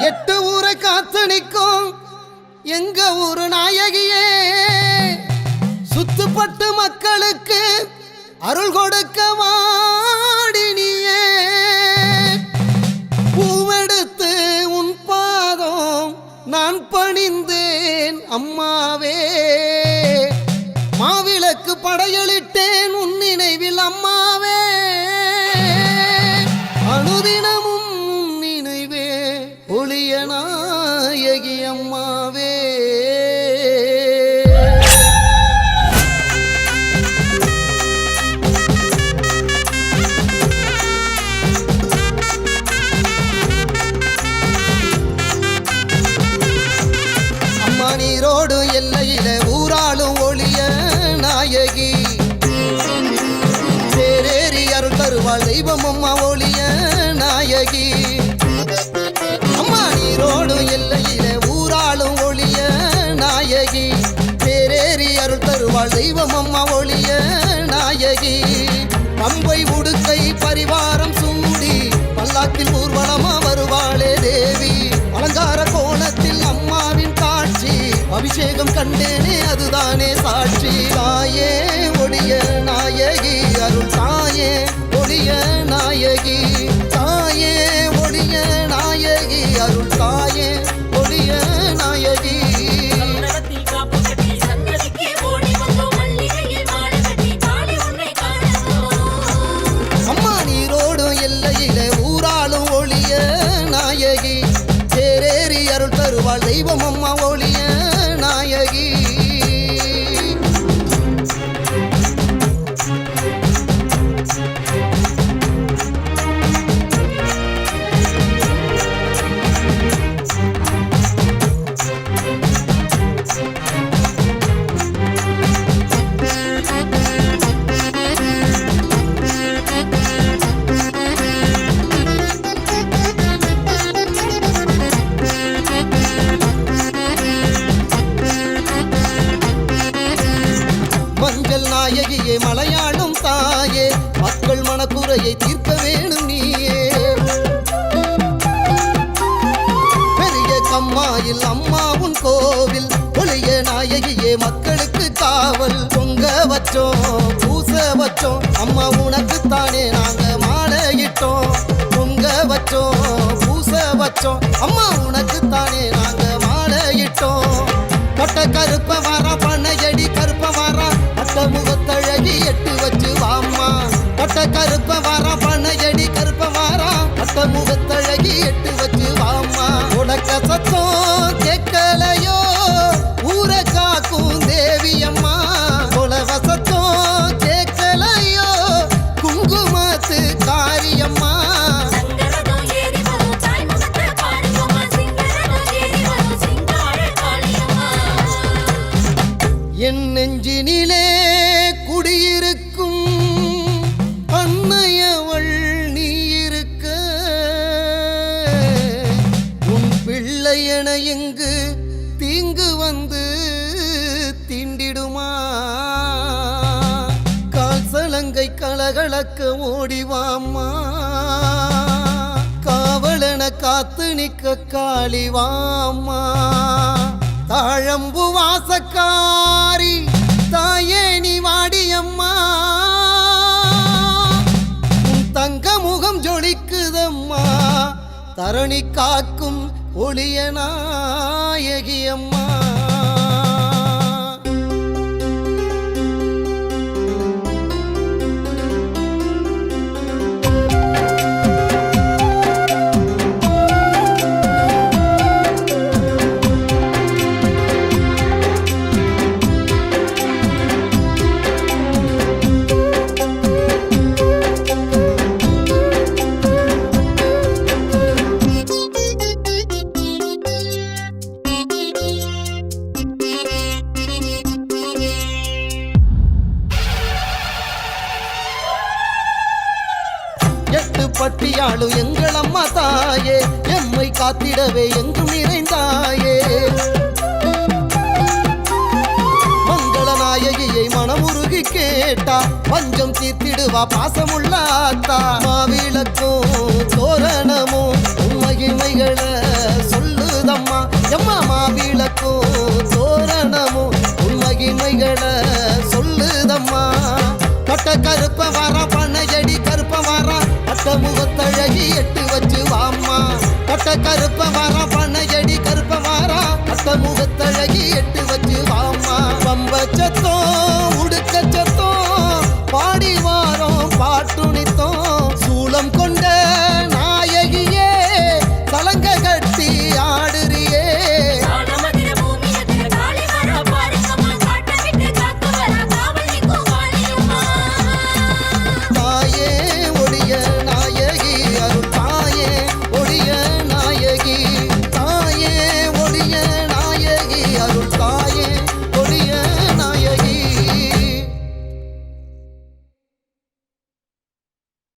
எட்டு ஊரை காத்து நிற்கும் எங்க ஊரு நாயகியே, சுத்துப்பட்டு மக்களுக்கு அருள் கொடுக்க வாடினியே. பூவெடுத்து உன் பாதம் நான் பணிந்தேன் அம்மாவே, மாவிளக்கு படையலிட்டேன் உன் நினைவில் அம்மாவே. அனுதினமும் நினைவே ஒளிய நாயகி அம்மாவே. அம்மா நீரோடு எல்லையில ஊராளும் ஒளிய நாயகி, தேரேறி அருள் தருவாள் தெய்வம் அம்மா ஒளிய நாயகி. அம்மா நீரோடு எல்லையில ஊராளும் ஒளிய நாயகி, தேரேறி அருள் தருவாள் தெய்வம் அம்மா ஒளிய நாயகி. பம்பை உடுக்கை பரிவாரம் சூடி பல்லாக்கில் ஊர்வலமா வருவாளே தேவி, அலங்கார கோலத்தில் அம்மாவின் காட்சி அபிஷேகம் கண்டேனே அதுதானே சாட்சி. தாயே ஒளிய நாயகி அருள் தாயே ஒளிய நாயகி, தாயே ஒளிய நாயகி அருள் தாயே ஒளிய நாயகி. அம்மா நீரோடு எல்லையில ஊராளும் ஒளிய நாயகி, தேரேறி அருள் தருவாள் தெய்வம் அம்மா ஒளிய நாயகி. மஞ்சள் நாயகியே மலையாளும் தாயே, மக்கள் மனக்குறையை தீர்க்க வேணும் நீயே. பெரிய கம்மாயில் அம்மாவும் கோவில் ஒளிய நாயகியே மக்களுக்கு காவல். பொங்க வச்சோம் பூச வச்சோம் அம்மா உனக்குத்தானே நாங்க மாலையிட்டோம். பொங்க வச்சோம் பூச வச்சோம் அம்மா உனக்குத்தானே நாங்க மாலையிட்டோம். கட்ட கருப்ப வாரா பண்ணையடி கருப்ப வாரா அட்ட முகத்தழகி எட்டு வச்சு வாம்மா. கட்ட கருப்ப வாரா பண்ணையடி கருப்ப வாரா அட்ட முகத்தழகி எட்டு வச்சு வாம்மா. உனக்க சத்தம் கேட்கலையோ ஊர காக்கும் தேவி அம்மா, உலக சத்தம் கேட்கலையோ குங்குமத்து காரியம்மா. என் நெஞ்சினிலே குடியிருக்கும் அன்னையவள் நீ இருக்க, உன் பிள்ளை என எங்கு தீங்கு வந்து தீண்டிடுமா. கால் சலங்கை கலகலக்க ஓடிவாம்மா, காவலன காத்து நிற்க காளிவாம்மா. தாழம்பு வாசக்காரி தாயே நீ வாடியம்மா, உன் தங்க முகம் ஜொலிக்குதம்மா. தரணி காக்கும் ஒளிய நாயகி அம்மா. பட்டியாளும் எங்கள் அம்மா தாயே, எம்மை காத்திடவே எங்கும் நிறைந்தாயே. மங்கள நாயகியை மனமுருகி கேட்டா பஞ்சம் தீர்த்திடுவா பாசமுள்ள ஆத்தா. மாவிளக்கும் தோரணமும் மகிமைகளை முகத்தழகி எட்டு வச்சு வாம்மா கட்ட கருப்ப வாரா பண்ணையடி கருப்ப வாரா கட்ட முகத்தழகி எட்டு வச்சு வாம்மா பம்பச்சத்தோ